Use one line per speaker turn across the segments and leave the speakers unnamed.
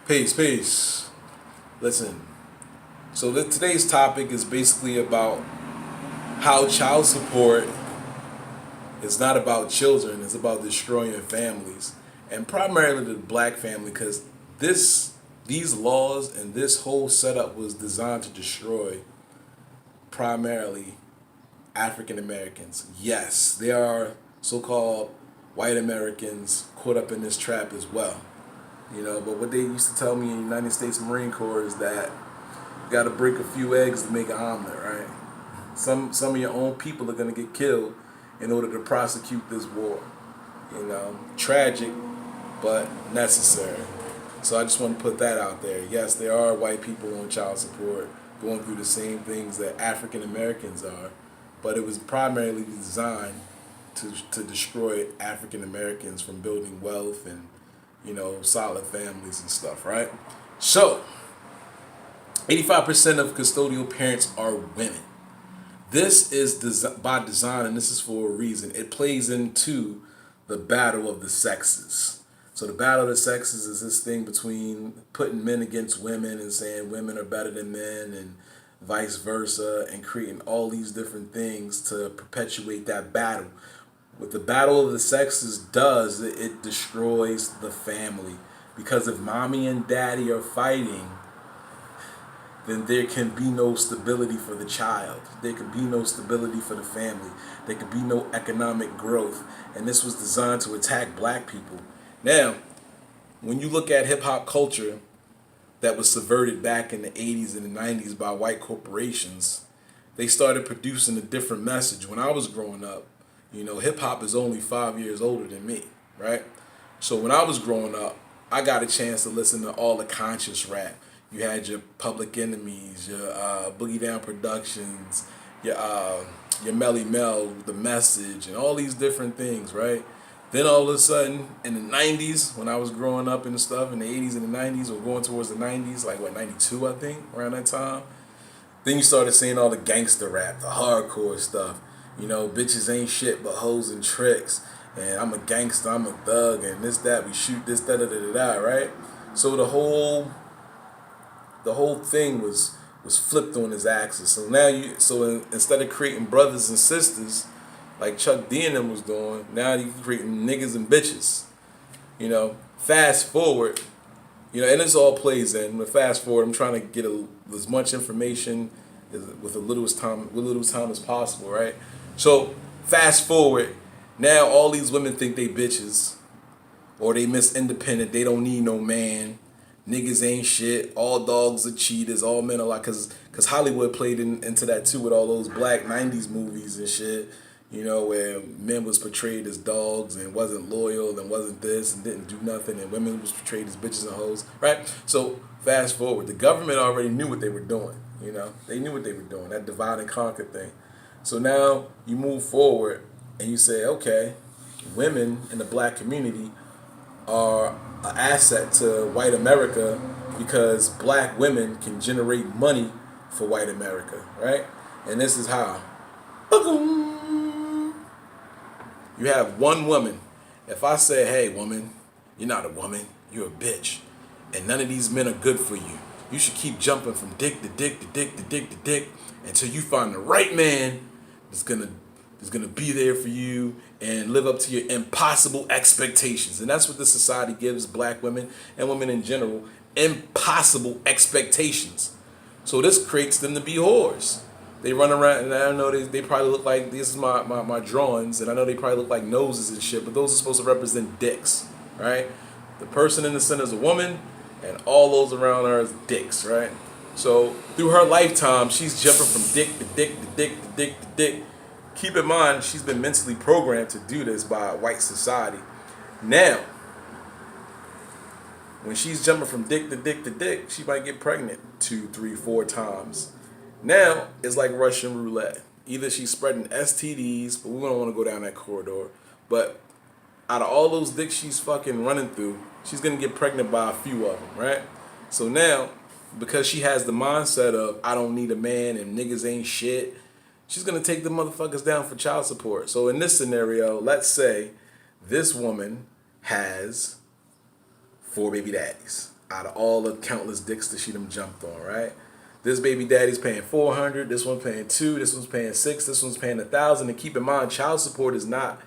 Peace, peace. Listen, so today's topic is basically about how child support is not about children, it's about destroying families. And primarily the black family, because this these laws and this whole setup was designed to destroy primarily African Americans. Yes, there are so-called white Americans caught up in this trap as well. But what they used to tell me in the United States Marine Corps is that you got to break a few eggs to make an omelet, right? Some of your own people are gonna get killed in order to prosecute this war. Tragic, but necessary. So I just want to put that out there. Yes, there are white people on child support going through the same things that African Americans are, but it was primarily designed to destroy African Americans from building wealth and solid families and stuff, right? So 85% of custodial parents are women. This is by design, and this is for a reason. It plays into the battle of the sexes. So the battle of the sexes is this thing between putting men against women and saying women are better than men and vice versa, and creating all these different things to perpetuate that battle. What the battle of the sexes does, it destroys the family. Because if mommy and daddy are fighting, then there can be no stability for the child. There can be no stability for the family. There can be no economic growth. And this was designed to attack black people. Now, when you look at hip hop culture that was subverted back in the 80s and the 90s by white corporations, they started producing a different message. When I was growing up, hip hop is only 5 years older than me, right? So when I was growing up, I got a chance to listen to all the conscious rap. You had your Public Enemies, your Boogie Down Productions, your Melly Mel, The Message, and all these different things, right? Then all of a sudden, in the 90s, when I was growing up and stuff, in the 80s and the 90s, or going towards the 90s, like 92, I think, around that time, then you started seeing all the gangster rap, the hardcore stuff. Bitches ain't shit but hoes and tricks. And I'm a gangster, I'm a thug, and this, that, we shoot this, da da da da da, right? So the whole thing was flipped on his axis. So now instead of creating brothers and sisters like Chuck D and them was doing, now you creating niggas and bitches. Fast forward, and this all plays in. But fast forward, I'm trying to get as much information with little time as possible, right? So fast forward, now all these women think they bitches, or they Miss Independent. They don't need no man. Niggas ain't shit. All dogs are cheaters. All men are like, cause Hollywood played into that too with all those black '90s movies and shit. Where men was portrayed as dogs and wasn't loyal and wasn't this and didn't do nothing, and women was portrayed as bitches and hoes, right? So fast forward, the government already knew what they were doing. They knew what they were doing, that divide and conquer thing. So now you move forward and you say, okay, women in the black community are an asset to white America because black women can generate money for white America, right? And this is how. You have one woman. If I say, hey, woman, you're not a woman, you're a bitch, and none of these men are good for you, you should keep jumping from dick to dick to dick to dick to dick until you find the right man that's gonna be there for you and live up to your impossible expectations. And that's what this society gives black women and women in general, impossible expectations. So this creates them to be whores. They run around, and I know they probably look like, this is my drawings, and I know they probably look like noses and shit, but those are supposed to represent dicks, right? The person in the center is a woman, and all those around her is dicks, right? So through her lifetime, she's jumping from dick to dick to dick to dick to dick. Keep in mind, she's been mentally programmed to do this by white society. Now, when she's jumping from dick to dick to dick, she might get pregnant 2, 3, 4 times. Now, it's like Russian roulette. Either she's spreading STDs, but we don't want to go down that corridor. But out of all those dicks she's fucking running through, she's going to get pregnant by a few of them, right? So now, because she has the mindset of, I don't need a man and niggas ain't shit, she's going to take the motherfuckers down for child support. So in this scenario, let's say this woman has 4 baby daddies. out of all the countless dicks that she done jumped on, right? This baby daddy's paying 400, this one's paying 2, this one's paying 6, this one's paying 1,000. And keep in mind, child support is not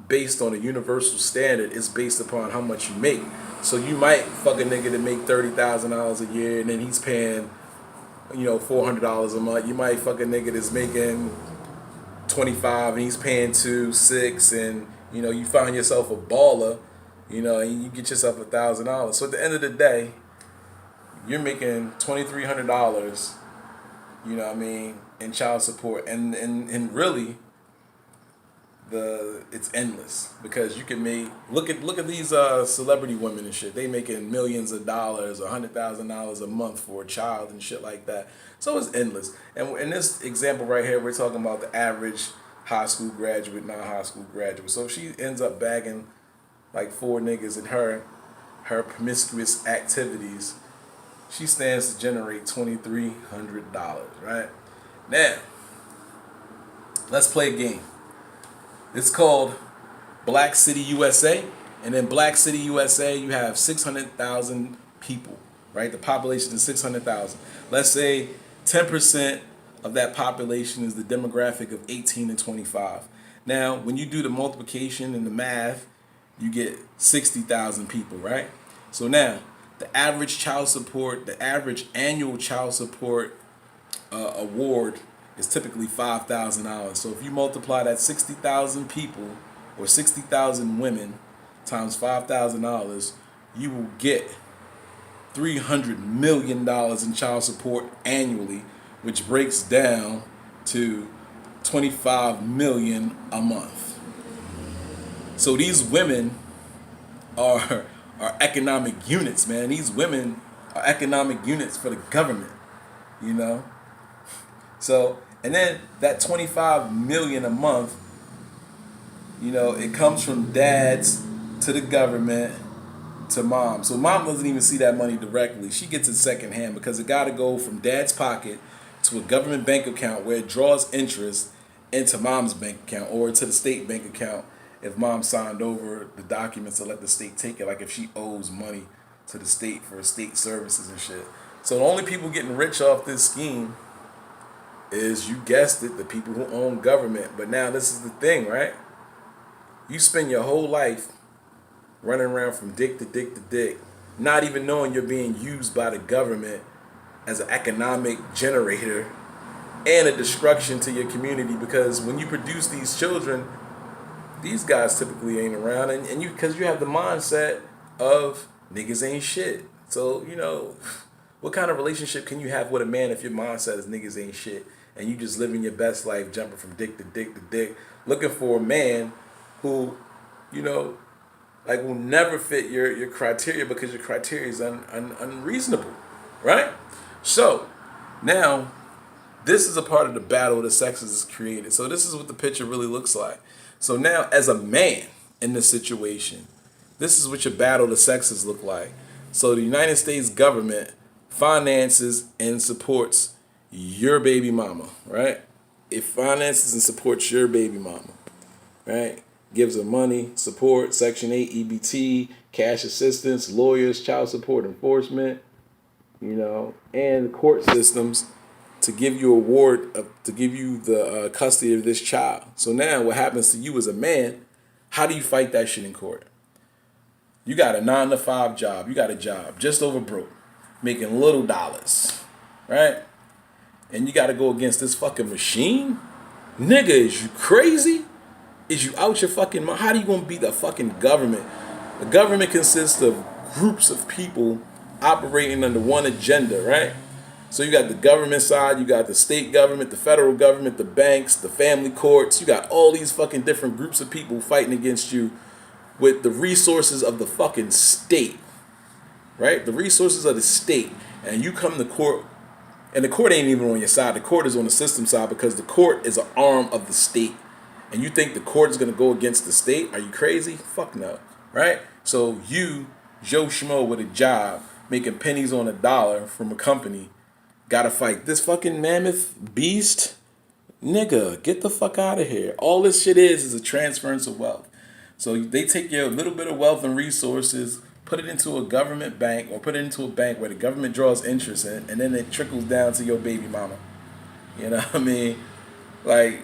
based on a universal standard. It's based upon how much you make. So you might fuck a nigga that make $30,000 a year, and then he's paying, $400 a month. You might fuck a nigga that's making 25 and he's paying 2, 6, and you find yourself a baller, and you get yourself $1,000. So at the end of the day, you're making $2,300, in child support, and really, it's endless, because you can make look at these celebrity women and shit. They making millions of dollars, $100,000 a month for a child and shit like that. So it's endless. And in this example right here, we're talking about the average high school graduate, non-high school graduate. So if she ends up bagging like 4 niggas in her promiscuous activities, she stands to generate $2,300, right? Now, let's play a game. It's called Black City USA. And in Black City USA, you have 600,000 people, right? The population is 600,000. Let's say 10% of that population is the demographic of 18 to 25. Now, when you do the multiplication and the math, you get 60,000 people, right? So now, the average annual child support award is typically $5,000. So if you multiply that 60,000 people or 60,000 women times $5,000, you will get $300 million in child support annually, which breaks down to $25 million a month. So these women are economic units, man. These women are economic units for the government, So, and then that $25 million a month, it comes from dads to the government to mom. So mom doesn't even see that money directly. She gets it secondhand, because it got to go from dad's pocket to a government bank account where it draws interest into mom's bank account, or to the state bank account if mom signed over the documents to let the state take it, like if she owes money to the state for state services and shit. So the only people getting rich off this scheme is, you guessed it, the people who own government. But now this is the thing, right? You spend your whole life running around from dick to dick to dick, not even knowing you're being used by the government as an economic generator and a destruction to your community, because when you produce these children, these guys typically ain't around, and because you have the mindset of niggas ain't shit. So, what kind of relationship can you have with a man if your mindset is niggas ain't shit, and you just living your best life, jumping from dick to dick to dick, looking for a man who, will never fit your criteria, because your criteria is unreasonable, right? So, now, this is a part of the battle of the sexes is created. So this is what the picture really looks like. So now, as a man in this situation, this is what your battle of the sexes look like. So the United States government finances and supports your baby mama, right? It finances and supports your baby mama, right? Gives her money, support, Section 8 EBT, cash assistance, lawyers, child support enforcement, and court systems to give you to give you the custody of this child. So now what happens to you as a man? How do you fight that shit in court? You got a 9-to-5 job. You got a job just over broke, making little dollars, right? And you got to go against this fucking machine? Nigga, is you crazy? Is you out your fucking mind? How do you gonna beat the fucking government? The government consists of groups of people operating under one agenda, right? So you got the government side, you got the state government, the federal government, the banks, the family courts. You got all these fucking different groups of people fighting against you with the resources of the fucking state, right? The resources of the state. And you come to court, and the court ain't even on your side. The court is on the system side, because the court is an arm of the state. And you think the court is going to go against the state? Are you crazy? Fuck no, right? So you, Joe Schmo with a job, making pennies on a dollar from a company, gotta fight this fucking mammoth beast? Nigga, get the fuck out of here. All this shit is a transference of wealth. So they take your little bit of wealth and resources, put it into a government bank or put it into a bank where the government draws interest in, and then it trickles down to your baby mama. You know what I mean? Like,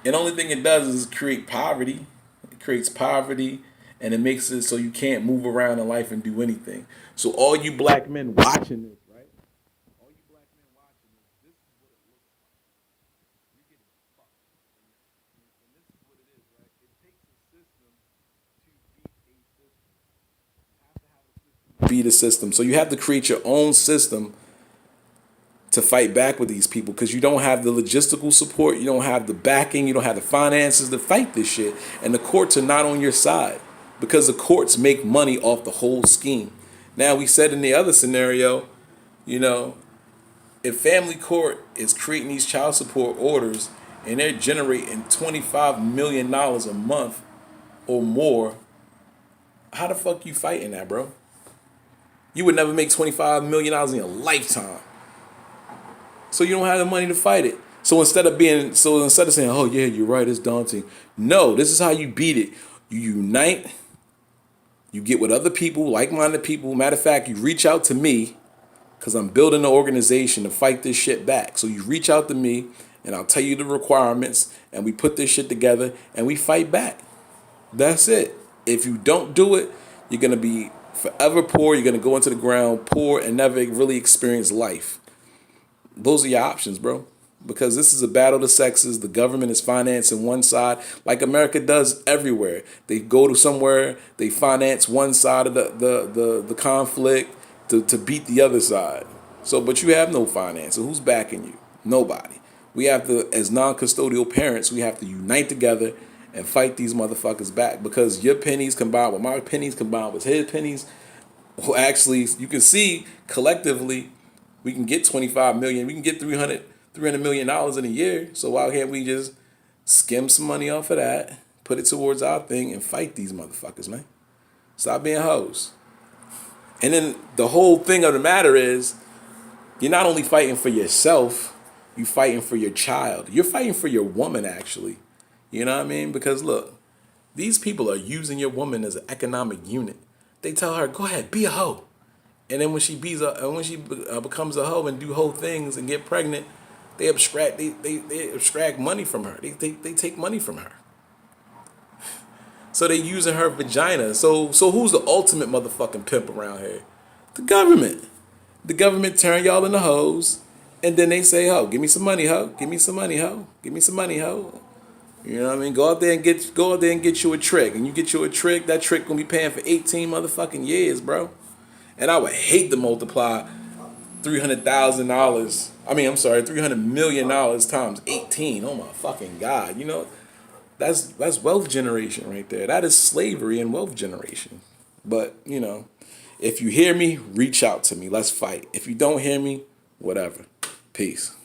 and the only thing it does is create poverty. It creates poverty, and it makes it so you can't move around in life and do anything. So all you black men watching this, right? All you black men watching this is what it looks like. You're getting fucked. And this is what it is, right? It takes a system to beat a system. You have to have a system. Beat a system. So you have to create your own system to fight back with these people because you don't have the logistical support, you don't have the backing, you don't have the finances to fight this shit. And the courts are not on your side because the courts make money off the whole scheme. Now, we said in the other scenario, you know, if family court is creating these child support orders and they're generating $25 million a month or more, how the fuck you fighting that, bro? You would never make $25 million in your lifetime. So you don't have the money to fight it. So instead of saying, oh yeah, you're right, it's daunting. No, this is how you beat it. You unite, you get with other people, like-minded people. Matter of fact, you reach out to me, because I'm building an organization to fight this shit back. So you reach out to me, and I'll tell you the requirements, and we put this shit together, and we fight back. That's it. If you don't do it, you're going to be forever poor. You're going to go into the ground poor and never really experience life. Those are your options, bro. Because this is a battle of the sexes. The government is financing one side, like America does everywhere. They go to somewhere, they finance one side of the conflict to beat the other side. So, but you have no finance. So who's backing you? Nobody. We have to, as non-custodial parents, we have to unite together and fight these motherfuckers back. Because your pennies combined with my pennies combined with his pennies, well, actually, you can see collectively, we can get 25 million. We can get $300 million in a year. So why can't we just skim some money off of that, put it towards our thing, and fight these motherfuckers, man? Stop being hoes. And then the whole thing of the matter is, you're not only fighting for yourself, you're fighting for your child. You're fighting for your woman, actually. You know what I mean? Because look, these people are using your woman as an economic unit. They tell her, go ahead, be a hoe. And then when she becomes a hoe and do hoe things and get pregnant, they abstract money from her. They take money from her. So they using her vagina. So who's the ultimate motherfucking pimp around here? The government. The government turn y'all into hoes, and then they say, "Ho, give me some money, ho. Give me some money, ho. Give me some money, ho." You know what I mean? Go out there and get you a trick, and you get you a trick. That trick gonna be paying for 18 motherfucking years, bro. And I would hate to multiply $300,000. $300 million times 18. Oh my fucking God. You know, that's wealth generation right there. That is slavery and wealth generation. But, you know, if you hear me, reach out to me. Let's fight. If you don't hear me, whatever. Peace.